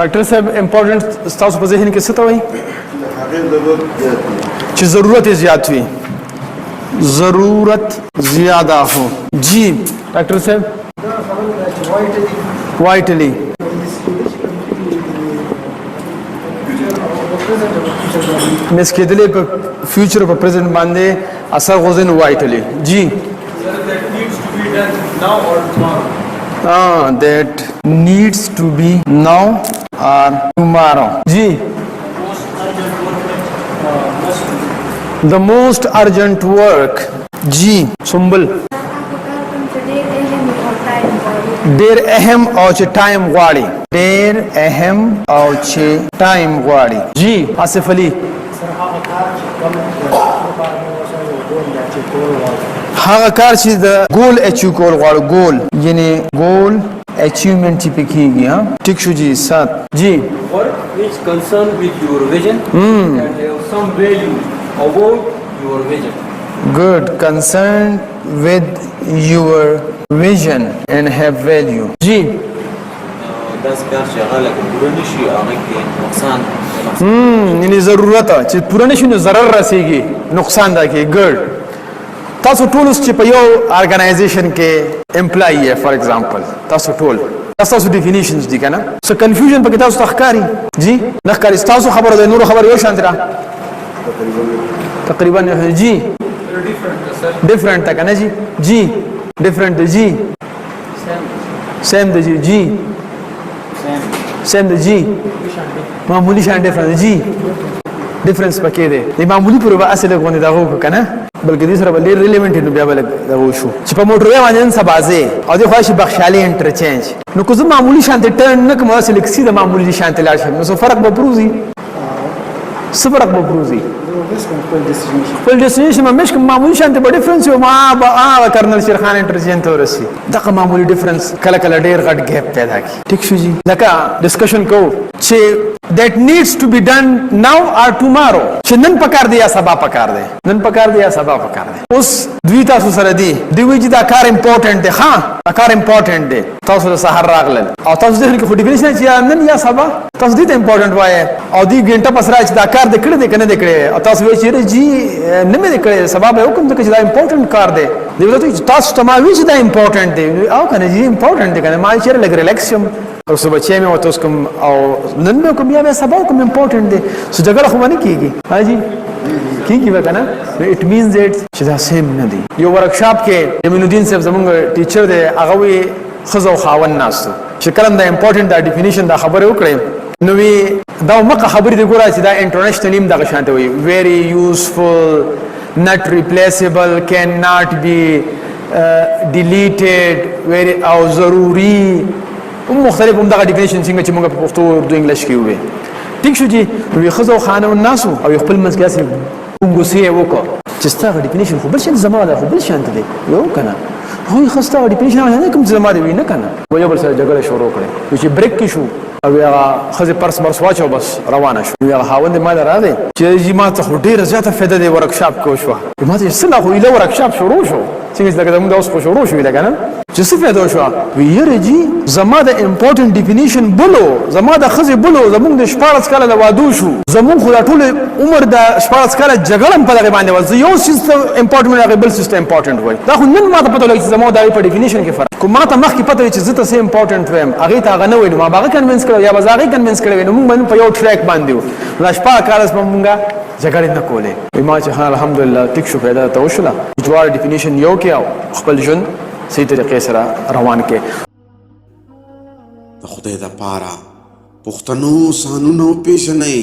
ډاکټر صاحب امپورټنٹ تاسو په ذهن کې څه ته وایي چې ضرورت زیات وي ضرورت زیادہ ہو جی ڈاکٹر صاحب وائٹلی مس کېدلې په فیوچر په پریزنٹ باندې اثر غوځن وائٹلی جی that needs to be now or tomorrow ji the most urgent work ji sumbul ډېر اهم او چې ټایم غواړي ډېر اهم او چې ټایم غواړي جی آصف علي هغه کار چې د ګول اچیو کول غواړي ګول یعنی ګول achievement چې پکېږي ها ټیک شو جی سات جی work which concern with your vision and have some value about your vision good concern with your vision and have value جی داس کار چې هغه لکه پوره نشي هغه کې نقصان یعنی ضرورت چې پوره نشي نو ضرر رسیږي نقصان دا کې ګډ تاسو ټول چې په یو ارګنایزیشن کې امپلای یې فار ایگزامپل تاسو ټول تاسو ډیفینیشنز دي کنه څه کنفیوژن پکې تاسو تخکاری جی نه ښکاری تاسو خبره ده نور خبر یو شانت را تقریبا جی ډیفرنٹ تا کنه جی جی ډیفرنٹ جی سیم د جی سیم د جی معمولی شان ډیفرنٹ جی ډیفرنس پکې دی د معمولی پر اصل غونډه دا وکړه کنه بلکې دې سره بل ریلیونټ نو بیا بل دا وشو چې په موټر وای باندې سبازه او د خوښي بخشالي انټرچینج نو کوم معمولی شانته ټرن نه کوم اصل کې سیده معمولی شانته لاړ شي نو څه فرق به پروزي څه فرق به پروزي خپل ډیسټینیشن مې کوم معمولی شانته په ډیفرنس یو ما کرنل شیرخان انټرچینج ته ورسي دغه معمولی ډیفرنس کله کله ډیر غټ ګیپ پیدا کی ټیک شو جی لکه ډسکشن کو چې that needs to be done now or tomorrow چې نن پکار دی یا سبا پکار دی نن پکار دی یا سبا پکار دی اوس دوی تاسو سره دی دوی چې دا کار امپورټنت دی ها دا کار امپورټنت دی تاسو د سحر راغلل او تاسو ځکه کې ډیفینیشن چې نن یا سبا تاسو دې ته امپورټنت وایي او دی ګنټه پس راځي دا کار د کړه دی کنه دی کړه او تاسو وایي چې جی نه مې کړه سبا به حکم ته چې دا امپورټنت کار دی دوی تاسو ته ما وی چې دا امپورټنت دی او کنه جی امپورټنت دی کنه ما چې لګ ریلیکس او صبح چې مې وته کوم او نن مې کوم یا سبا کوم امپورټنت دی سو جګړه خو باندې کیږي ها جی کیږي وکنه اټ مینز اټ چې دا سیم نه دی یو ورکشاپ کې جمیل الدین صاحب زمونږ ټیچر دی هغه وی خزو خاون ناستو چې کلم دا امپورټنت دا ډیفینیشن دا خبره وکړي نو وی دا مکه خبرې دی ګوره چې دا انټرنیشنل نیم دغه شانته وي very useful not replaceable cannot be deleted very او ضروري مختلف هم دغه ډیفینیشن څنګه چې موږ په پښتو او اردو انګلیش کې وې ټیک شو جی وی خزو خانه الناس او خپل مسګاسي وګوسې وکړه چې ستاسو ډیفینیشن خو بل شي زموږ خو بل شانت دی یو کنه هو خسته ډیفینیشن نه کوم زموږ دی نه کنه وایو بل سره جګړه شروع کړي چې بریک کې شو او هغه خزه پرس مرس واچو بس روانه شو هغه هاوند ما راځي چې ما ته ډیره زیاته فایده دی ورکشاپ کو شو ما ته سلا خو له ورکشاپ شروع شو څنګه چې موږ اوس خو شروع شو لګا نه چې څه فایده شو ویره جی زما د امپورټنت ډیفینیشن بولو زما د خزه بولو زمونږ د شپارس کاله د وادو شو زمونږ خو ټول عمر د شپارس کاله جګړم په دغه باندې وځي یو سیستم امپورټنت هغه بل سیستم امپورټنت وای دا خو نن ما ته پته لګي چې زما د په ډیفینیشن کې فرق کوم ما ته مخکې پته چې زه ته سه امپورټنت وایم هغه ته هغه نه وینم ما هغه کنوینس کړو یا بازاري کنوینس کړو نو موږ په یو ټریک باندې و دا شپه کارس مونږه جګړه نه کولې ما چې الحمدلله ټیک شو پیدا ته وشله جوړ ډیفینیشن یو کې او خپل ژوند صحیح طریقې سره روان کې د خدای د پاره پښتنو سانونو پیش نه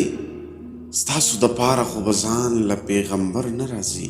ستاسو د پاره خو بزان ل پیغمبر نه راځي